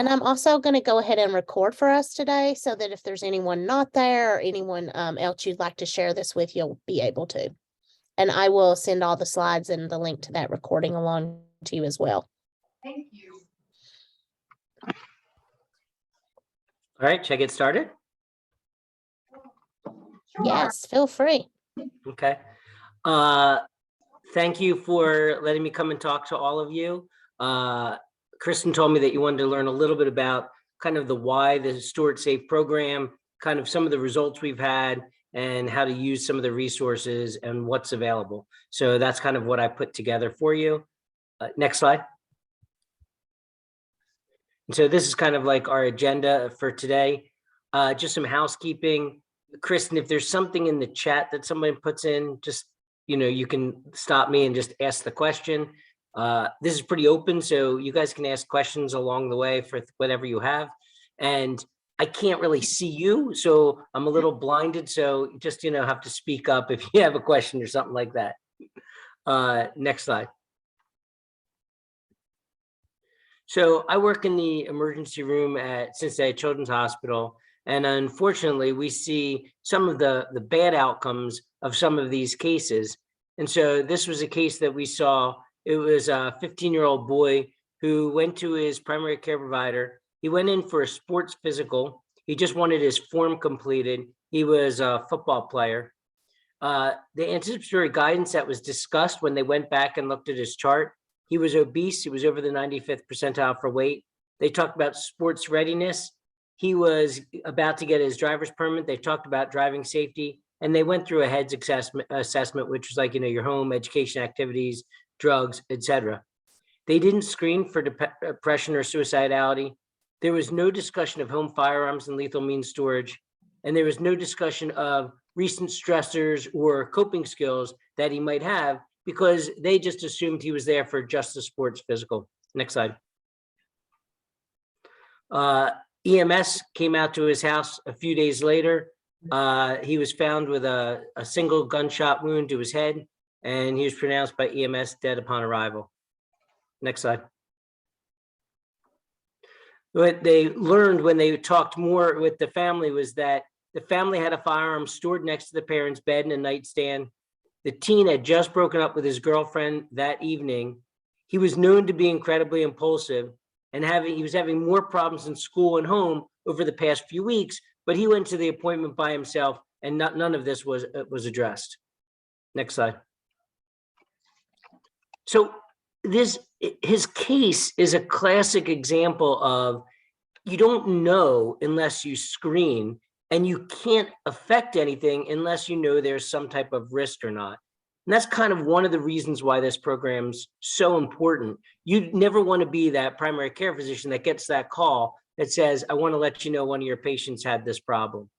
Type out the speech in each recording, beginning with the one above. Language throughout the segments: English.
And I'm also going to go ahead and record for us today so that if there's anyone not there or anyone else you'd like to share this with, you'll be able to. And I will send all the slides and the link to that recording along to you as well. Thank you. All right, should I get started? Sure. Yes, feel free. Okay. Thank you for letting me come and talk to all of you. Kristen told me that you wanted to learn a little bit about kind of the why the Stuart Safe program, kind of some of the results we've had, and how to use some of the resources and what's available. So that's kind of what I put together for you. Next slide. And so this is kind of like our agenda for today. Just some housekeeping. Kristen, if there's something in the chat that somebody puts in, just, you can stop me and just ask the question. This is pretty open, so you guys can ask questions along the way for whatever you have. And I can't really see you, so I'm a little blinded. So just, have to speak up if you have a question or something like that. Next slide. So I work in the emergency room at Cincinnati Children's Hospital. And unfortunately, we see some of the bad outcomes of some of these cases. And so this was a case that we saw. It was a 15-year-old boy who went to his primary care provider. He went in for a sports physical. He just wanted his form completed. He was a football player. The anticipatory guidance that was discussed when they went back and looked at his chart, he was obese. He was over the 95th percentile for weight. They talked about sports readiness. He was about to get his driver's permit. They talked about driving safety, and they went through a HEDS assessment, which was like, your home, education activities, drugs, etc. They didn't screen for depression or suicidality. There was no discussion of home firearms and lethal means storage. And there was no discussion of recent stressors or coping skills that he might have, because they just assumed he was there for just a sports physical. Next slide. EMS came out to his house a few days later. He was found with a single gunshot wound to his head, and he was pronounced by EMS dead upon arrival. Next slide. What they learned when they talked more with the family was that the family had a firearm stored next to the parents' bed in a nightstand. The teen had just broken up with his girlfriend that evening. He was known to be incredibly impulsive, and he was having more problems in school and home over the past few weeks, but he went to the appointment by himself, and none of this was addressed. Next slide. So his case is a classic example of, you don't know unless you screen, and you can't affect anything unless you know there's some type of risk or not. And that's kind of one of the reasons why this program's so important. You never want to be that primary care physician that gets that call that says, I want to let you know one of your patients had this problem.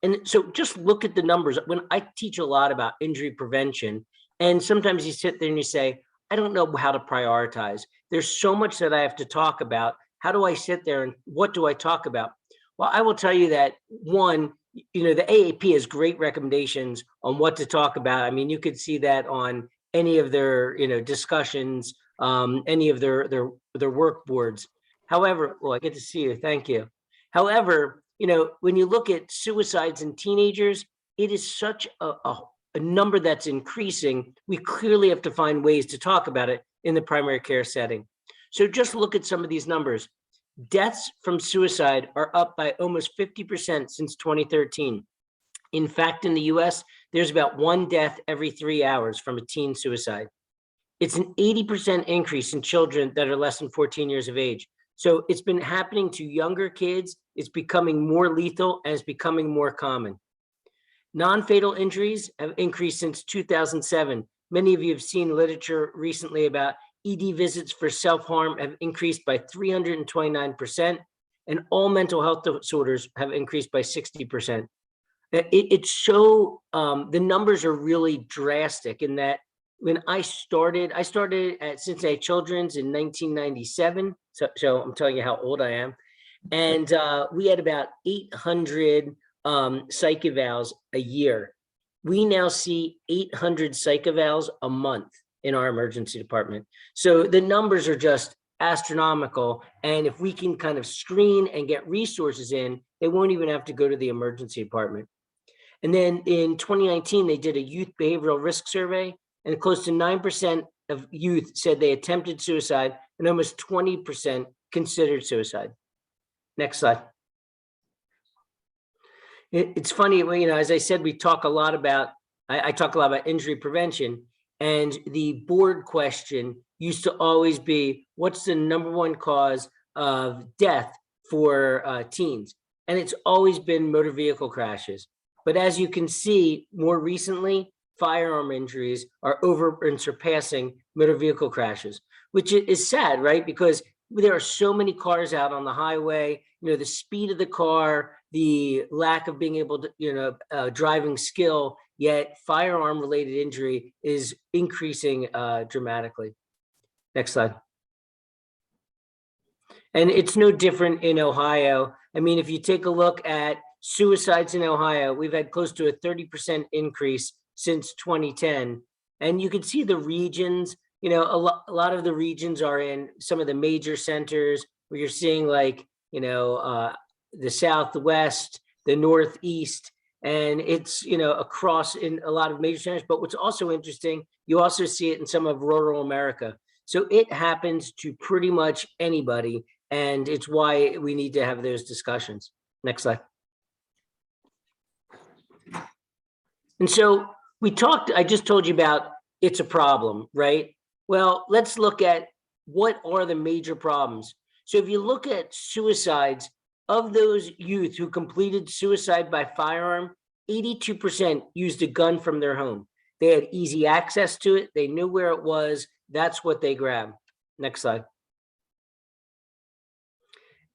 And so just look at the numbers. When I teach a lot about injury prevention, and sometimes you sit there and you say, I don't know how to prioritize. There's so much that I have to talk about. How do I sit there and what do I talk about? Well, I will tell you that, one, the AAP has great recommendations on what to talk about. I mean, you could see that on any of their, discussions, any of their work boards. However, well, I get to see you. Thank you. However, when you look at suicides in teenagers, it is such a number that's increasing. We clearly have to find ways to talk about it in the primary care setting. So just look at some of these numbers. Deaths from suicide are up by almost 50% since 2013. In fact, in the US, there's about one death every 3 hours from a teen suicide. It's an 80% increase in children that are less than 14 years of age. So it's been happening to younger kids. It's becoming more lethal, and it's becoming more common. Non-fatal injuries have increased since 2007. Many of you have seen literature recently about ED visits for self-harm have increased by 329%, and all mental health disorders have increased by 60%. It's so, the numbers are really drastic in that when I started at Cincinnati Children's in 1997. So I'm telling you how old I am. And we had about 800 psych evals a year. We now see 800 psych evals a month in our emergency department. So the numbers are just astronomical. And if we can kind of screen and get resources in, they won't even have to go to the emergency department. And then in 2019, they did a youth behavioral risk survey, and close to 9% of youth said they attempted suicide, and almost 20% considered suicide. Next slide. It's funny, as I said, I talk a lot about injury prevention, and the board question used to always be, what's the #1 cause of death for teens? And it's always been motor vehicle crashes. But as you can see, more recently, firearm injuries are over and surpassing motor vehicle crashes, which is sad, right? Because there are so many cars out on the highway, the speed of the car, the lack of being able to, driving skill, yet firearm related injury is increasing dramatically. Next slide. And it's no different in Ohio. I mean, if you take a look at suicides in Ohio, we've had close to a 30% increase since 2010. And you can see the regions, a lot of the regions are in some of the major centers where you're seeing like, the Southwest, the Northeast, and it's, across in a lot of major centers. But what's also interesting, you also see it in some of rural America. So it happens to pretty much anybody. And it's why we need to have those discussions. Next slide. And so I just told you about it's a problem, right? Well, let's look at what are the major problems. So if you look at suicides, of those youth who completed suicide by firearm, 82% used a gun from their home. They had easy access to it. They knew where it was. That's what they grabbed. Next slide.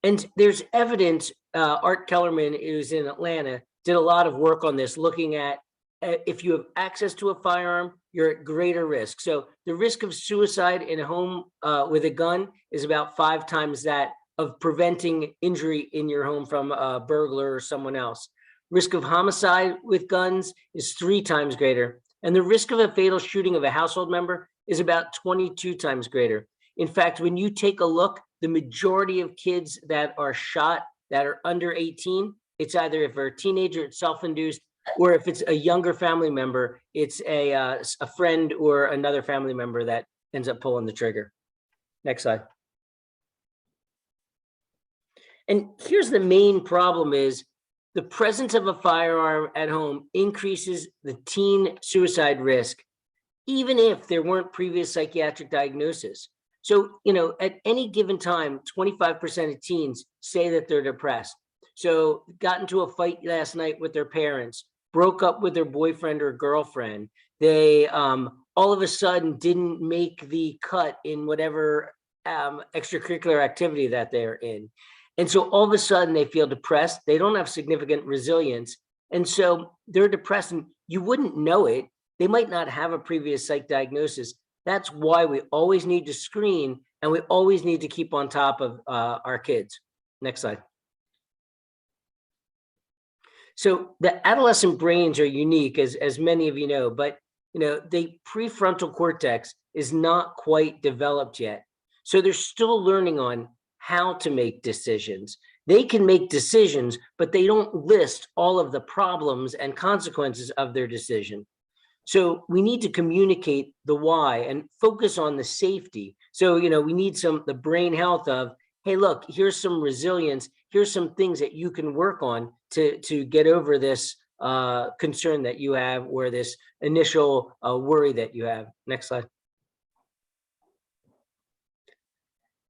And there's evidence, Art Kellerman, who's in Atlanta, did a lot of work on this, looking at if you have access to a firearm, you're at greater risk. So the risk of suicide in a home with a gun is about 5 times that of preventing injury in your home from a burglar or someone else. Risk of homicide with guns is 3 times greater. And the risk of a fatal shooting of a household member is about 22 times greater. In fact, when you take a look, the majority of kids that are shot that are under 18, it's either if they're a teenager, it's self-induced, or if it's a younger family member, it's a friend or another family member that ends up pulling the trigger. Next slide. And here's the main problem is the presence of a firearm at home increases the teen suicide risk, even if there weren't previous psychiatric diagnosis. So, at any given time, 25% of teens say that they're depressed. So got into a fight last night with their parents, broke up with their boyfriend or girlfriend. They all of a sudden didn't make the cut in whatever extracurricular activity that they're in. And so all of a sudden they feel depressed. They don't have significant resilience. And so they're depressed and you wouldn't know it. They might not have a previous psych diagnosis. That's why we always need to screen and we always need to keep on top of our kids. Next slide. So the adolescent brains are unique, as many of you know, but the prefrontal cortex is not quite developed yet. So they're still learning on how to make decisions. They can make decisions, but they don't list all of the problems and consequences of their decision. So we need to communicate the why and focus on the safety. So, we need the brain health of, hey, look, here's some resilience. Here's some things that you can work on to get over this concern that you have or this initial worry that you have. Next slide.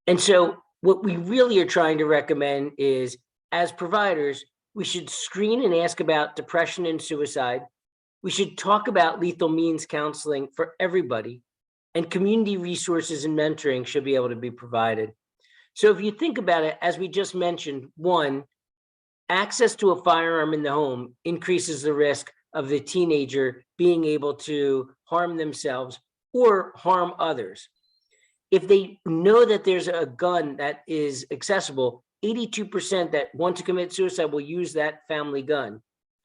And so what we really are trying to recommend is, as providers, we should screen and ask about depression and suicide. We should talk about lethal means counseling for everybody, and community resources and mentoring should be able to be provided. So if you think about it, as we just mentioned, 1, access to a firearm in the home increases the risk of the teenager being able to harm themselves or harm others. If they know that there's a gun that is accessible, 82% that want to commit suicide will use that family gun.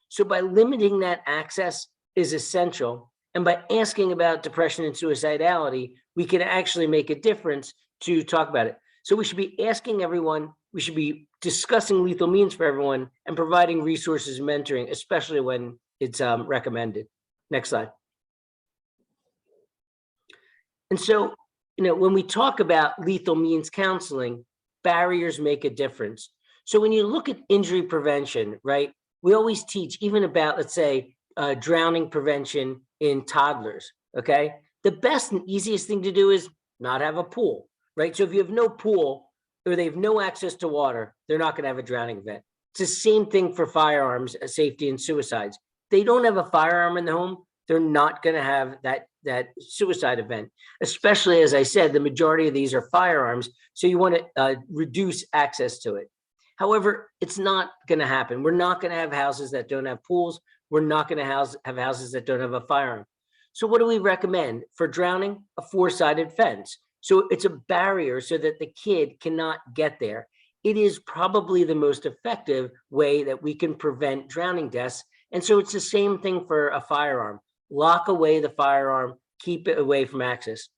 So by limiting that access is essential. And by asking about depression and suicidality, we can actually make a difference to talk about it. So we should be asking everyone, we should be discussing lethal means for everyone and providing resources and mentoring, especially when it's recommended. Next slide. And so, when we talk about lethal means counseling, barriers make a difference. So when you look at injury prevention, right, we always teach even about, let's say, drowning prevention in toddlers, okay? The best and easiest thing to do is not have a pool, right? So if you have no pool or they have no access to water, they're not gonna have a drowning event. It's the same thing for firearms, safety and suicides. They don't have a firearm in the home, they're not gonna have that suicide event, especially, as I said, the majority of these are firearms, so you wanna reduce access to it. However, it's not gonna happen. We're not gonna have houses that don't have pools. We're not gonna have houses that don't have a firearm. So what do we recommend? For drowning, a four-sided fence. So it's a barrier so that the kid cannot get there. It is probably the most effective way that we can prevent drowning deaths. And so it's the same thing for a firearm. Lock away the firearm, keep it away from access.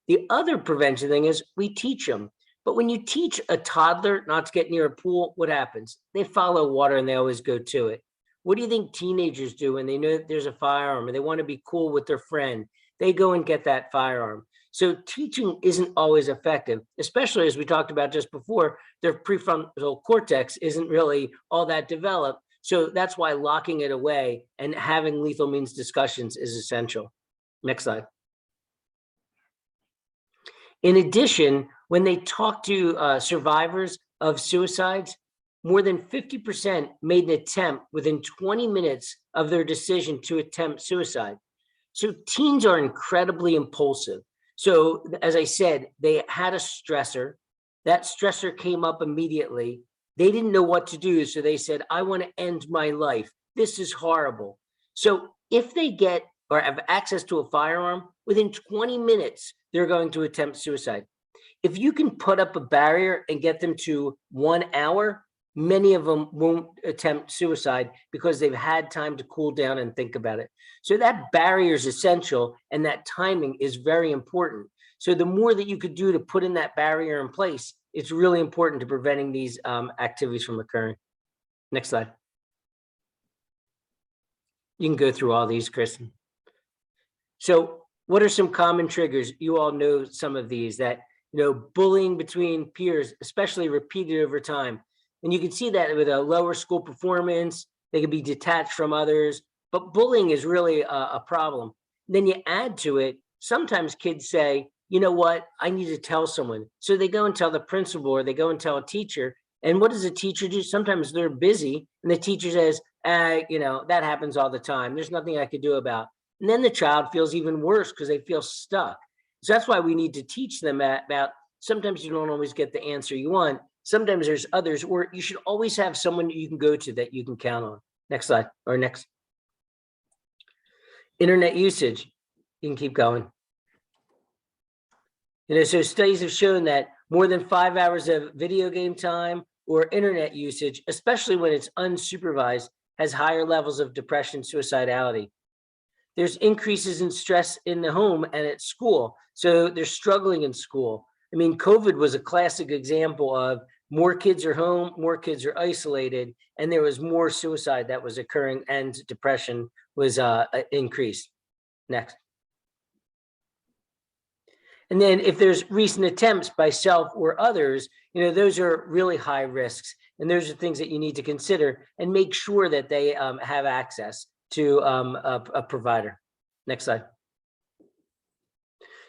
The other prevention thing is we teach them. But when you teach a toddler not to get near a pool, what happens? They follow water and they always go to it. What do you think teenagers do when they know that there's a firearm and they want to be cool with their friend? They go and get that firearm. So teaching isn't always effective, especially as we talked about just before, their prefrontal cortex isn't really all that developed. So that's why locking it away and having lethal means discussions is essential. Next slide. In addition, when they talk to survivors of suicides, more than 50% made an attempt within 20 minutes of their decision to attempt suicide. So teens are incredibly impulsive. So as I said, they had a stressor. That stressor came up immediately. They didn't know what to do. So they said, I want to end my life. This is horrible. So if they get or have access to a firearm, within 20 minutes, they're going to attempt suicide. If you can put up a barrier and get them to 1 hour, many of them won't attempt suicide because they've had time to cool down and think about it. So that barrier is essential and that timing is very important. So the more that you could do to put in that barrier in place, it's really important to preventing these activities from occurring. Next slide. You can go through all these, Kristen. So what are some common triggers? You all know some of these that, bullying between peers, especially repeated over time. And you can see that with a lower school performance, they can be detached from others, but bullying is really a problem. Then you add to it, sometimes kids say, you know what, I need to tell someone. So they go and tell the principal or they go and tell a teacher. And what does a teacher do? Sometimes they're busy and the teacher says, that happens all the time. There's nothing I could do about. And then the child feels even worse because they feel stuck. So that's why we need to teach them about sometimes you don't always get the answer you want. Sometimes there's others, or you should always have someone you can go to that you can count on. Next slide, or next. Internet usage, you can keep going. So studies have shown that more than 5 hours of video game time or internet usage, especially when it's unsupervised, has higher levels of depression, suicidality. There's increases in stress in the home and at school. So they're struggling in school. I mean, COVID was a classic example of more kids are home, more kids are isolated, and there was more suicide that was occurring and depression was increased. Next. And then if there's recent attempts by self or others, those are really high risks. And those are things that you need to consider and make sure that they have access to a provider. Next slide.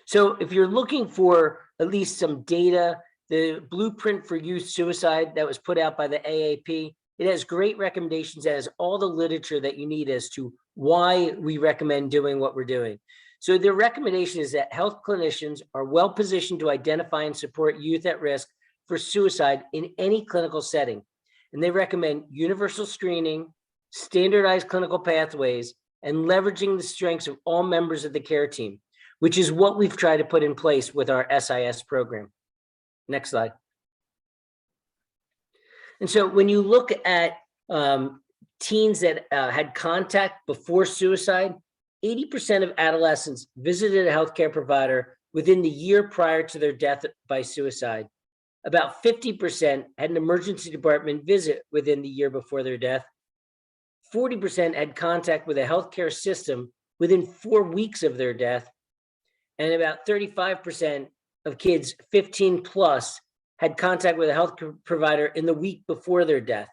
So if you're looking for at least some data, the Blueprint for Youth Suicide that was put out by the AAP, it has great recommendations. It has all the literature that you need as to why we recommend doing what we're doing. So the recommendation is that health clinicians are well positioned to identify and support youth at risk for suicide in any clinical setting. And they recommend universal screening, standardized clinical pathways, and leveraging the strengths of all members of the care team, which is what we've tried to put in place with our SIS program. Next slide. And so when you look at teens that had contact before suicide, 80% of adolescents visited a healthcare provider within the year prior to their death by suicide. About 50% had an emergency department visit within the year before their death. 40% had contact with a healthcare system within 4 weeks of their death. And about 35% of kids 15 plus had contact with a health provider in the week before their death.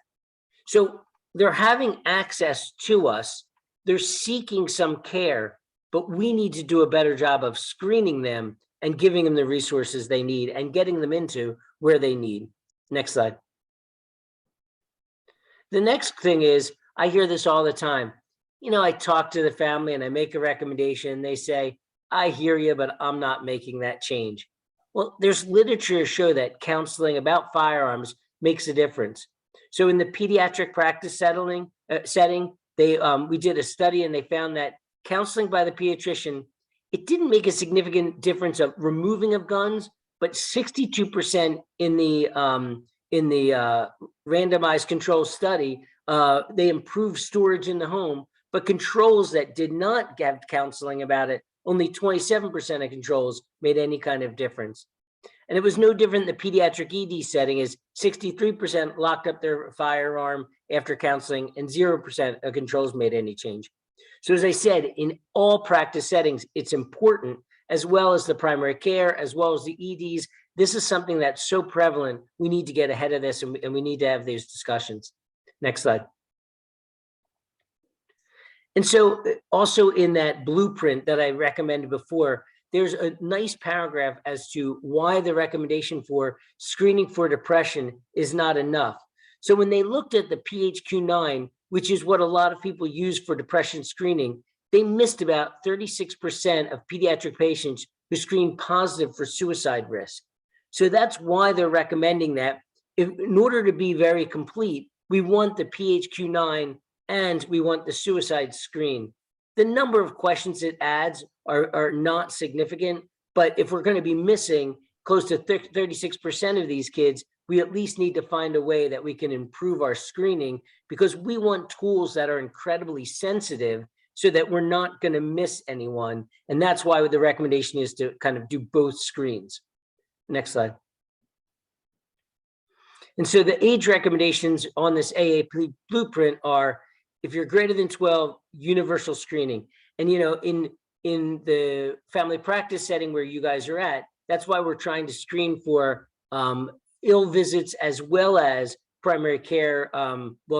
So they're having access to us. They're seeking some care, but we need to do a better job of screening them and giving them the resources they need and getting them into where they need. Next slide. The next thing is, I hear this all the time. You know, I talk to the family and I make a recommendation. They say, I hear you, but I'm not making that change. Well, there's literature to show that counseling about firearms makes a difference. So in the pediatric practice setting, we did a study and they found that counseling by the pediatrician, it didn't make a significant difference of removing of guns, but 62% in the randomized control study, they improved storage in the home, but controls that did not get counseling about it, only 27% of controls made any kind of difference. And it was no different in the pediatric ED setting, is 63% locked up their firearm after counseling and 0% of controls made any change. So as I said, in all practice settings, it's important, as well as the primary care, as well as the EDs. This is something that's so prevalent. We need to get ahead of this and we need to have these discussions. Next slide. And so also in that blueprint that I recommended before, there's a nice paragraph as to why the recommendation for screening for depression is not enough. So when they looked at the PHQ-9, which is what a lot of people use for depression screening, they missed about 36% of pediatric patients who screened positive for suicide risk. So that's why they're recommending that. In order to be very complete, we want the PHQ-9 and we want the suicide screen. The number of questions it adds are not significant, but if we're going to be missing close to 36% of these kids, we at least need to find a way that we can improve our screening, because we want tools that are incredibly sensitive so that we're not going to miss anyone. And that's why the recommendation is to kind of do both screens. Next slide. And so the age recommendations on this AAP blueprint are, if you're greater than 12, universal screening. And, you know, in the family practice setting where you guys are at, that's why we're trying to screen for ill visits as well as primary care,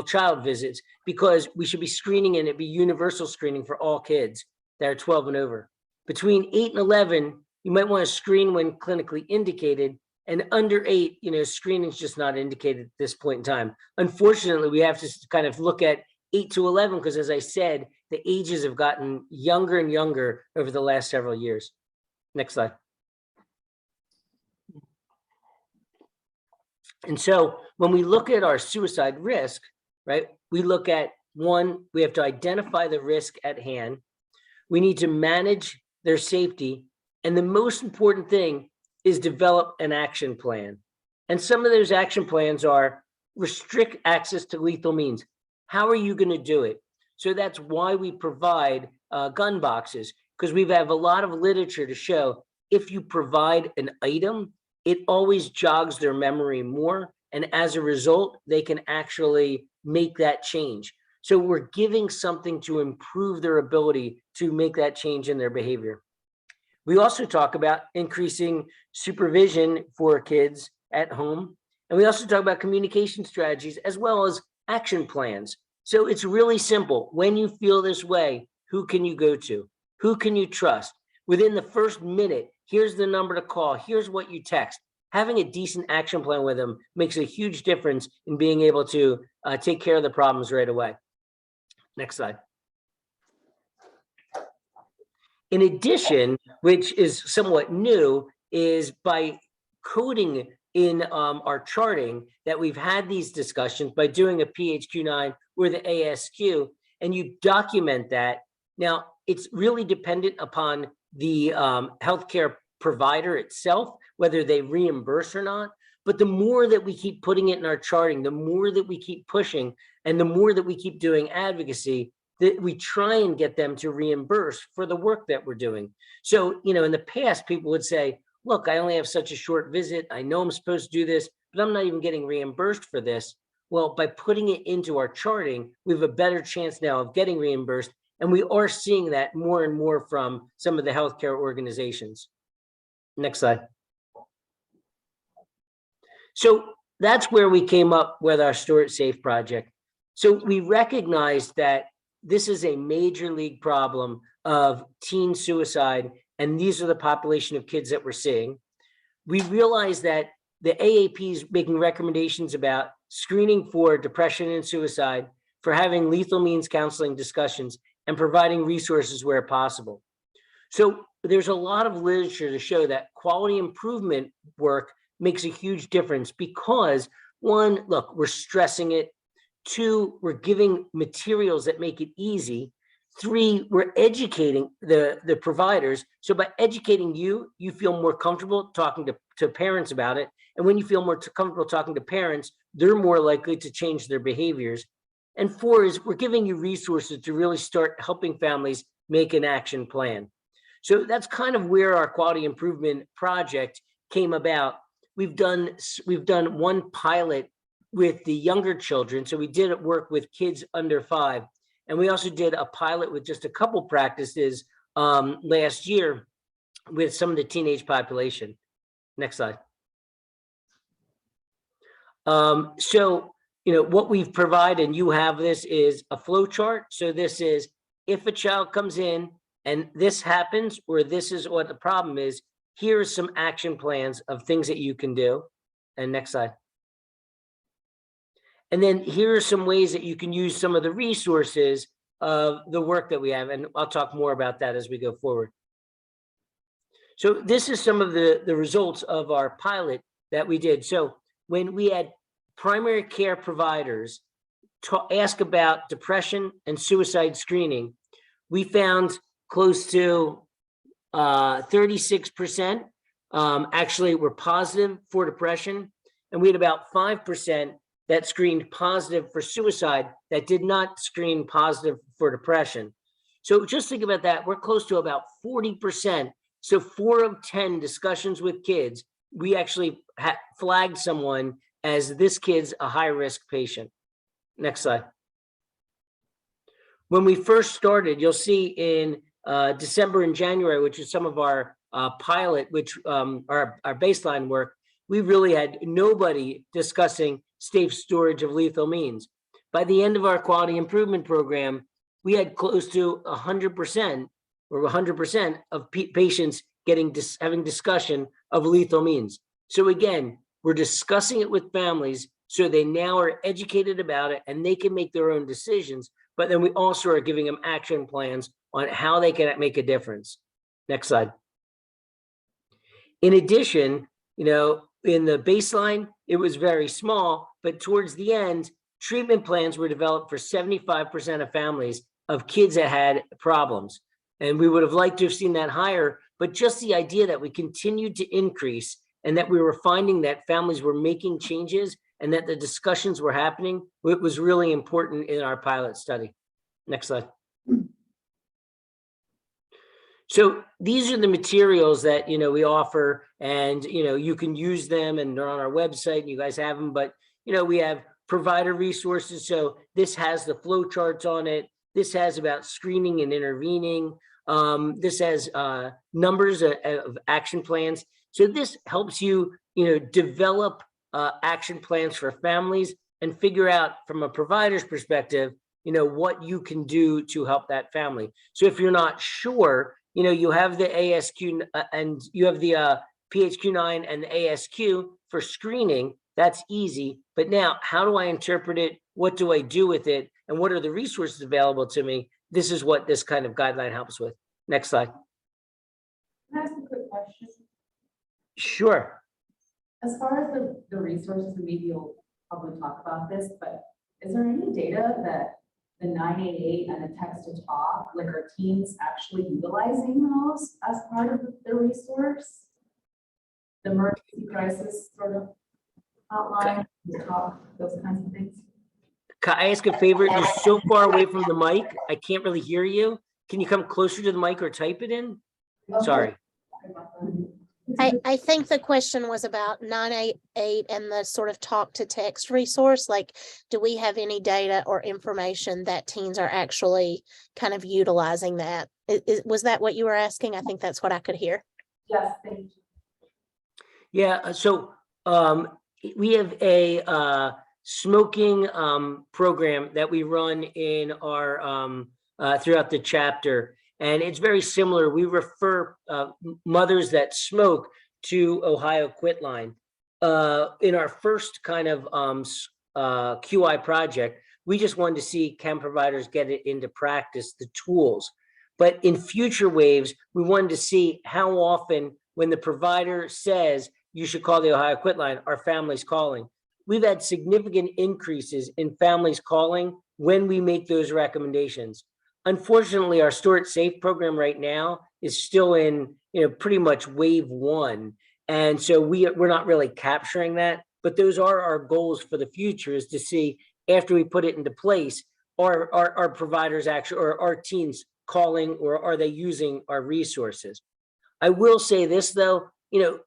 child visits, because we should be screening and it be universal screening for all kids that are 12 and over. Between 8 and 11, you might want to screen when clinically indicated, and under 8, you know, screening is just not indicated at this point in time. Unfortunately, we have to kind of look at 8 to 11, because as I said, the ages have gotten younger and younger over the last several years. Next slide. And so when we look at our suicide risk, right, we look at, one, we have to identify the risk at hand. We need to manage their safety. And the most important thing is develop an action plan. And some of those action plans are restrict access to lethal means. How are you going to do it? So that's why we provide gun boxes, because we have a lot of literature to show if you provide an item, it always jogs their memory more. And as a result, they can actually make that change. So we're giving something to improve their ability to make that change in their behavior. We also talk about increasing supervision for kids at home. And we also talk about communication strategies as well as action plans. So it's really simple. When you feel this way, who can you go to? Who can you trust? Within the first minute, here's the number to call. Here's what you text. Having a decent action plan with them makes a huge difference in being able to take care of the problems right away. Next slide. In addition, which is somewhat new, is by coding in our charting that we've had these discussions by doing a PHQ-9 or the ASQ, and you document that. Now, it's really dependent upon the healthcare provider itself, whether they reimburse or not. But the more that we keep putting it in our charting, the more that we keep pushing, and the more that we keep doing advocacy, that we try and get them to reimburse for the work that we're doing. So, in the past, people would say, look, I only have such a short visit. I know I'm supposed to do this, but I'm not even getting reimbursed for this. Well, by putting it into our charting, we have a better chance now of getting reimbursed. And we are seeing that more and more from some of the healthcare organizations. Next slide. So that's where we came up with our Stuart Safe project. So we recognized that this is a major league problem of teen suicide, and these are the population of kids that we're seeing. We realized that the AAP is making recommendations about screening for depression and suicide, for having lethal means counseling discussions, and providing resources where possible. So there's a lot of literature to show that quality improvement work makes a huge difference because, one, look, we're stressing it. Two, we're giving materials that make it easy. Three, we're educating the providers. So by educating you, you feel more comfortable talking to parents about it. And when you feel more comfortable talking to parents, they're more likely to change their behaviors. And four is we're giving you resources to really start helping families make an action plan. So that's kind of where our quality improvement project came about. We've done one pilot with the younger children. So we did work with kids under 5. And we also did a pilot with just a couple practices last year with some of the teenage population. Next slide. So, what we've provided, and you have this, is a flow chart. So this is if a child comes in and this happens, or this is what the problem is, here are some action plans of things that you can do. And next slide. And then here are some ways that you can use some of the resources of the work that we have. And I'll talk more about that as we go forward. So this is some of the results of our pilot that we did. So when we had primary care providers ask about depression and suicide screening, we found close to 36% actually were positive for depression. And we had about 5% that screened positive for suicide that did not screen positive for depression. So just think about that. We're close to about 40%. So 4 of 10 discussions with kids, we actually flagged someone as this kid's a high-risk patient. Next slide. When we first started, you'll see in December and January, which is some of our pilot, which our baseline work, we really had nobody discussing safe storage of lethal means. By the end of our quality improvement program, we had close to 100% or 100% of patients having discussion of lethal means. So again, we're discussing it with families so they now are educated about it and they can make their own decisions. But then we also are giving them action plans on how they can make a difference. Next slide. In addition, in the baseline, it was very small, but towards the end, treatment plans were developed for 75% of families of kids that had problems. And we would have liked to have seen that higher, but just the idea that we continued to increase and that we were finding that families were making changes and that the discussions were happening, it was really important in our pilot study. Next slide. So these are the materials that, we offer, and, you can use them, and they're on our website and you guys have them, but, we have provider resources. So this has the flow charts on it. This has about screening and intervening. This has numbers of action plans. So this helps you, develop action plans for families and figure out from a provider's perspective, what you can do to help that family. So if you're not sure, you have the ASQ and you have the PHQ-9 and the ASQ for screening. That's easy. But now, how do I interpret it? What do I do with it? And what are the resources available to me? This is what this kind of guideline helps with. Next slide. Can I ask a quick question? Sure. As far as the resources, and maybe you'll probably talk about this, but is there any data that the 988 and the text to talk, like are teens actually utilizing those as part of the resource? The emergency crisis sort of outline, the talk, those kinds of things. Can I ask a favor? You're so far away from the mic. I can't really hear you. Can you come closer to the mic or type it in? Sorry. I think the question was about 988 and the sort of talk to text resource. Like, do we have any data or information that teens are actually kind of utilizing that? Was that what you were asking? I think that's what I could hear. Yes, thank you. Yeah, so we have a smoking program that we run in our throughout the chapter, and it's very similar. We refer mothers that smoke to Ohio Quitline. In our first kind of QI project, we just wanted to see can providers get it into practice, the tools. But in future waves, we wanted to see how often when the provider says, you should call the Ohio Quitline, our families calling. We've had significant increases in families calling when we make those recommendations. Unfortunately, our Stuart Safe program right now is still in, pretty much wave one. And so we're not really capturing that, but those are our goals for the future, is to see after we put it into place, are our providers actually, or our teens calling, or are they using our resources? I will say this though,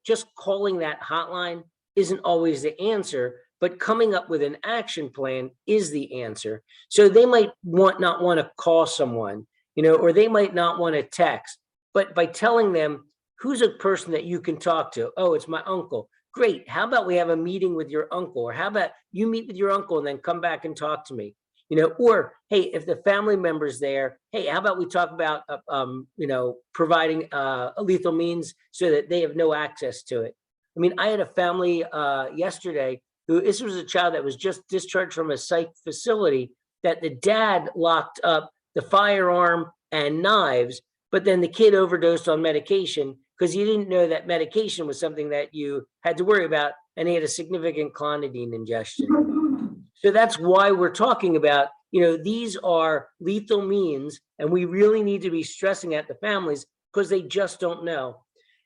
just calling that hotline isn't always the answer, but coming up with an action plan is the answer. So they might not want to call someone, or they might not want to text, but by telling them, who's a person that you can talk to? Oh, it's my uncle. Great. How about we have a meeting with your uncle? Or how about you meet with your uncle and then come back and talk to me? Or, hey, if the family member's there, hey, how about we talk about, providing lethal means so that they have no access to it. I mean, I had a family yesterday who, this was a child that was just discharged from a psych facility, that the dad locked up the firearm and knives, but then the kid overdosed on medication because he didn't know that medication was something that you had to worry about, and he had a significant clonidine ingestion. So that's why we're talking about, these are lethal means, and we really need to be stressing at the families because they just don't know.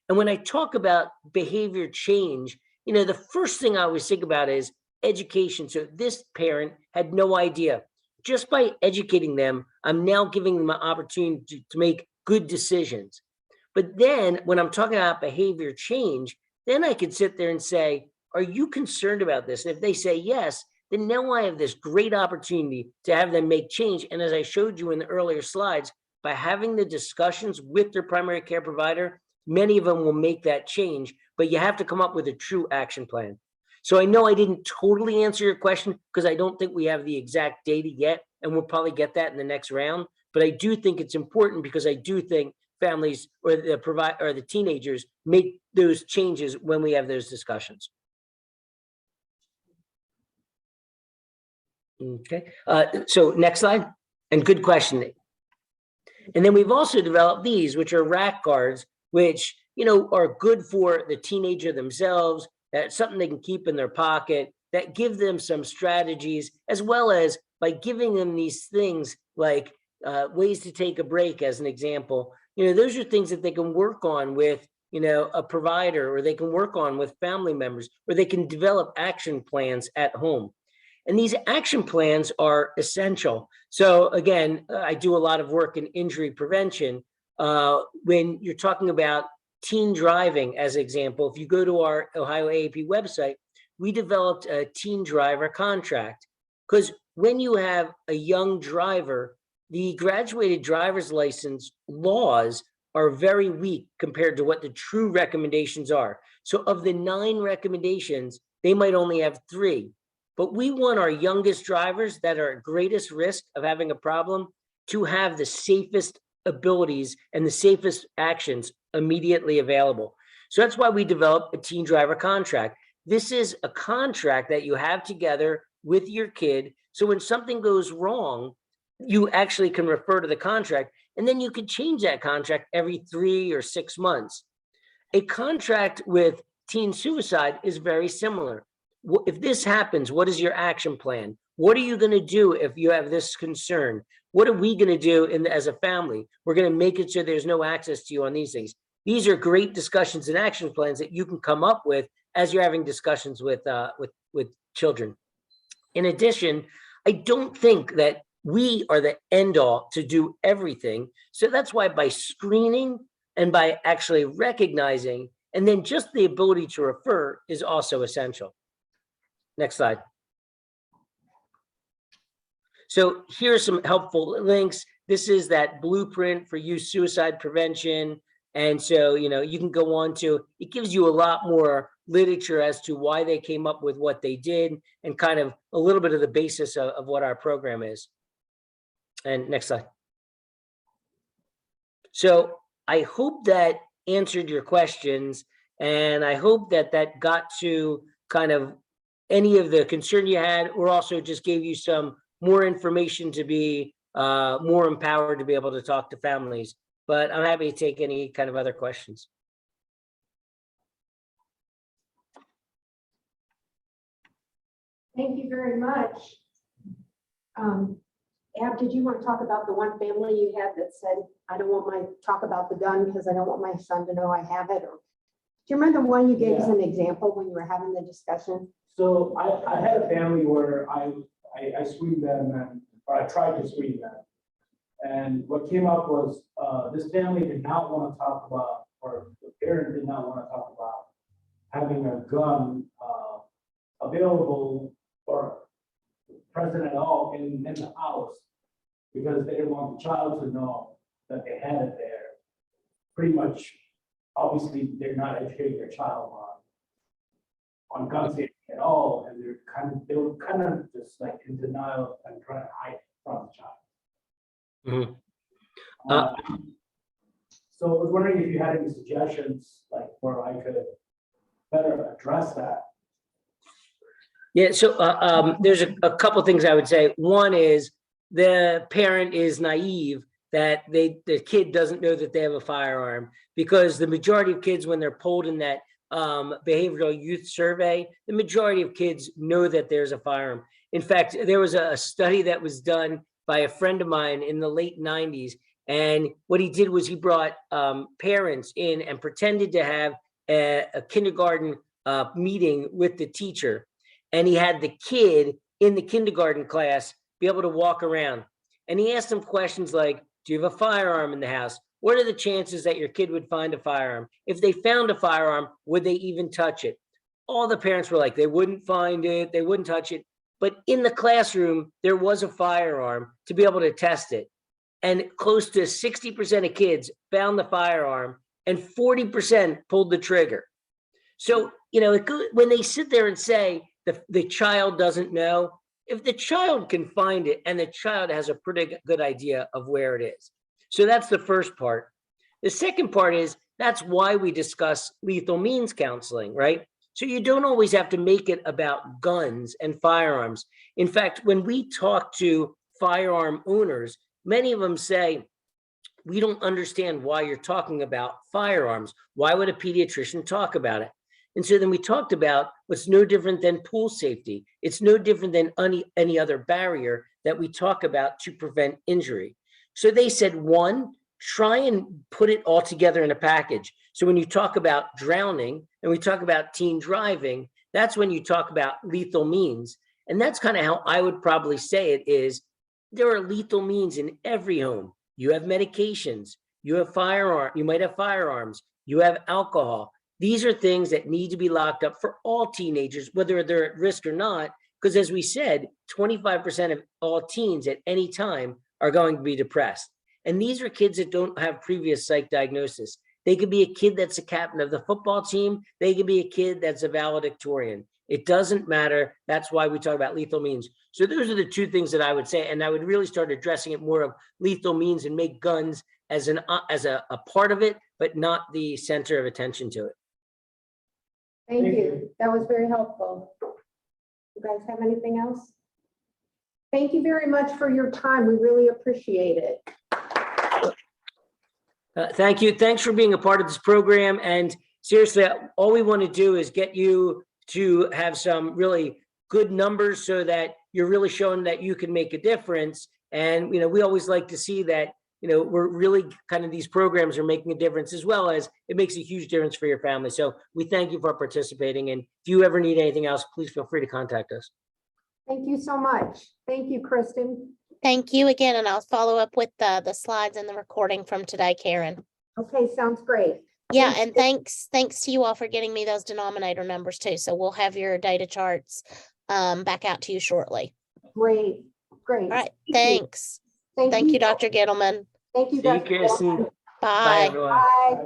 And when I talk about behavior change, the first thing I always think about is education. So this parent had no idea. Just by educating them, I'm now giving them an opportunity to make good decisions. But then when I'm talking about behavior change, then I could sit there and say, are you concerned about this? And if they say yes, then now I have this great opportunity to have them make change. And as I showed you in the earlier slides, by having the discussions with their primary care provider, many of them will make that change, but you have to come up with a true action plan. So I know I didn't totally answer your question because I don't think we have the exact data yet, and we'll probably get that in the next round. But I do think it's important because I do think families or the teenagers make those changes when we have those discussions. Okay, so next slide, and good question. And then we've also developed these, which are rack guards, which, are good for the teenager themselves. That's something they can keep in their pocket, that give them some strategies, as well as by giving them these things like ways to take a break, as an example. Those are things that they can work on with, a provider, or they can work on with family members, or they can develop action plans at home. And these action plans are essential. So again, I do a lot of work in injury prevention. When you're talking about teen driving, as an example, if you go to our Ohio AAP website, we developed a teen driver contract. Because when you have a young driver, the graduated driver's license laws are very weak compared to what the true recommendations are. So of the 9 recommendations, they might only have 3. But we want our youngest drivers that are at greatest risk of having a problem to have the safest abilities and the safest actions immediately available. So that's why we developed a teen driver contract. This is a contract that you have together with your kid. So when something goes wrong, you actually can refer to the contract, and then you could change that contract every 3 or 6 months. A contract with teen suicide is very similar. If this happens, what is your action plan? What are you going to do if you have this concern? What are we going to do as a family? We're going to make it so there's no access to you on these things. These are great discussions and action plans that you can come up with as you're having discussions with children. In addition, I don't think that we are the end all to do everything. So that's why by screening and by actually recognizing, and then just the ability to refer is also essential. Next slide. So here are some helpful links. This is that blueprint for youth suicide prevention. And so, you can go on to, it gives you a lot more literature as to why they came up with what they did and kind of a little bit of the basis of what our program is. And next slide. So I hope that answered your questions, and I hope that that got to kind of any of the concern you had, or also just gave you some more information to be more empowered to be able to talk to families. But I'm happy to take any kind of other questions. Thank you very much. Ab, did you want to talk about the one family you had that said, I don't want my, talk about the gun because I don't want my son to know I have it? Or, do you remember the one you gave us an example when you were having the discussion? So I had a family where I screened them, or I tried to screen them. And what came up was this family did not want to talk about, or the parent did not want to talk about having a gun available or present at all in the house, because they didn't want the child to know that they had it there. Pretty much, obviously, they're not educating their child on gun safety at all, and they were kind of just like in denial and trying to hide from the child. Mhm. So I was wondering if you had any suggestions, like where I could better address that. Yeah, so there's a couple things I would say. One is the parent is naive that the kid doesn't know that they have a firearm, because the majority of kids, when they're polled in that behavioral youth survey, the majority of kids know that there's a firearm. In fact, there was a study that was done by a friend of mine in the late 90s. And what he did was he brought parents in and pretended to have a kindergarten meeting with the teacher. And he had the kid in the kindergarten class be able to walk around. And he asked them questions like, do you have a firearm in the house? What are the chances that your kid would find a firearm? If they found a firearm, would they even touch it? All the parents were like, they wouldn't find it, they wouldn't touch it. But in the classroom, there was a firearm to be able to test it. And close to 60% of kids found the firearm and 40% pulled the trigger. So, when they sit there and say the child doesn't know, if the child can find it and the child has a pretty good idea of where it is. So that's the first part. The second part is that's why we discuss lethal means counseling, right? So you don't always have to make it about guns and firearms. In fact, when we talk to firearm owners, many of them say, we don't understand why you're talking about firearms. Why would a pediatrician talk about it? And so then we talked about what's no different than pool safety. It's no different than any other barrier that we talk about to prevent injury. So they said, one, try and put it all together in a package. So when you talk about drowning and we talk about teen driving, that's when you talk about lethal means. And that's kind of how I would probably say it is, there are lethal means in every home. You have medications, you have you might have firearms, you have alcohol. These are things that need to be locked up for all teenagers, whether they're at risk or not, because as we said, 25% of all teens at any time are going to be depressed. And these are kids that don't have previous psych diagnosis. They could be a kid that's a captain of the football team. They could be a kid that's a valedictorian. It doesn't matter. That's why we talk about lethal means. So those are the two things that I would say. And I would really start addressing it more of lethal means and make guns as a part of it, but not the center of attention to it. Thank you. That was very helpful. You guys have anything else? Thank you very much for your time. We really appreciate it. Thank you. Thanks for being a part of this program. And seriously, all we want to do is get you to have some really good numbers so that you're really showing that you can make a difference. And, we always like to see that, we're really kind of, these programs are making a difference, as well as it makes a huge difference for your family. So we thank you for participating. And if you ever need anything else, please feel free to contact us. Thank you so much. Thank you, Kristen. Thank you again, and I'll follow up with the slides and the recording from today, Karen. Okay, sounds great. Yeah, Thank and thanks to you all for getting me those denominator numbers too. So we'll have your data charts back out to you shortly. Great, great. All right, Thank you. thanks. Thank you, Dr. Gittleman. Thank you, See you, Dr. Kristen. Bye, Bye. everyone. Bye.